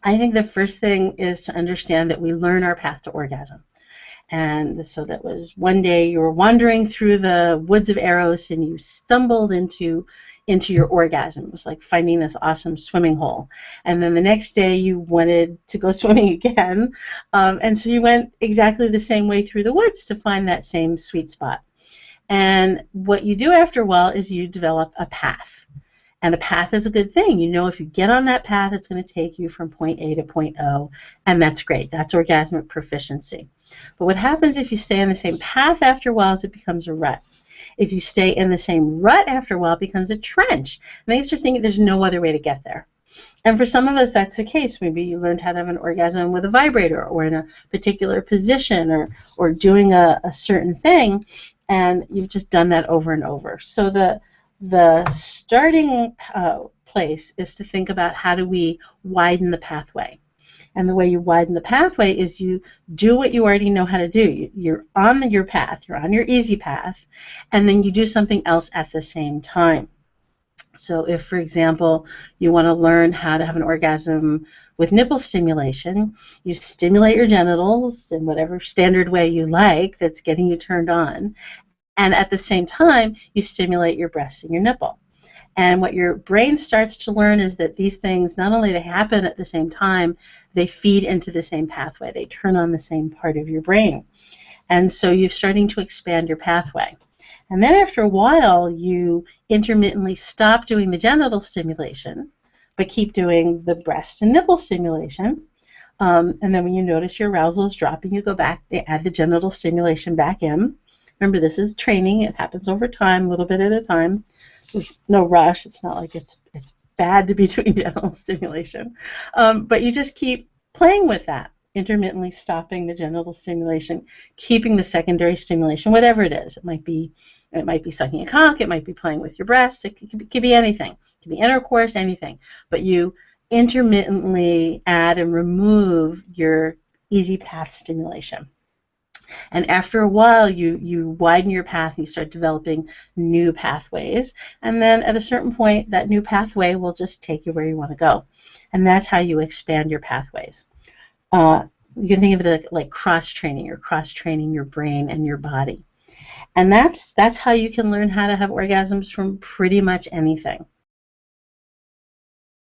I think the first thing is to understand that we learn our path to orgasm. And so that was one day you were wandering through the woods of Eros and you stumbled into your orgasm. It was like finding this awesome swimming hole. And then the next day you wanted to go swimming again. And so you went exactly the same way through the woods to find that same sweet spot. And what you do after a while is you develop a path. And the path is a good thing. You know, if you get on that path, it's going to take you from point A to point O, and that's great. That's orgasmic proficiency. But what happens if you stay on the same path after a while is it becomes a rut. If you stay in the same rut after a while, it becomes a trench. And they start thinking there's no other way to get there. And for some of us, that's the case. Maybe you learned how to have an orgasm with a vibrator or in a particular position or doing a certain thing, and you've just done that over and over. So the starting place is to think about how do we widen the pathway. And the way you widen the pathway is you do what you already know how to do. You're on your path, you're on your easy path, and then you do something else at the same time. So if, for example, you want to learn how to have an orgasm with nipple stimulation, you stimulate your genitals in whatever standard way you like that's getting you turned on, and at the same time, you stimulate your breast and your nipple. And what your brain starts to learn is that these things, not only they happen at the same time, they feed into the same pathway. They turn on the same part of your brain. And so you're starting to expand your pathway. And then after a while, you intermittently stop doing the genital stimulation, but keep doing the breast and nipple stimulation. And then when you notice your arousal is dropping, you go back, they add the genital stimulation back in. Remember, this is training. It happens over time, a little bit at a time. There's no rush. It's not like it's bad to be doing genital stimulation. But you just keep playing with that, intermittently stopping the genital stimulation, keeping the secondary stimulation, whatever it is. It might be sucking a cock. It might be playing with your breasts. It could be anything. It could be intercourse, anything. But you intermittently add and remove your easy path stimulation. And after a while, you widen your path and you start developing new pathways. And then at a certain point, that new pathway will just take you where you want to go. And that's how you expand your pathways. You can think of it like cross-training. You're cross-training your brain and your body. And that's how you can learn how to have orgasms from pretty much anything.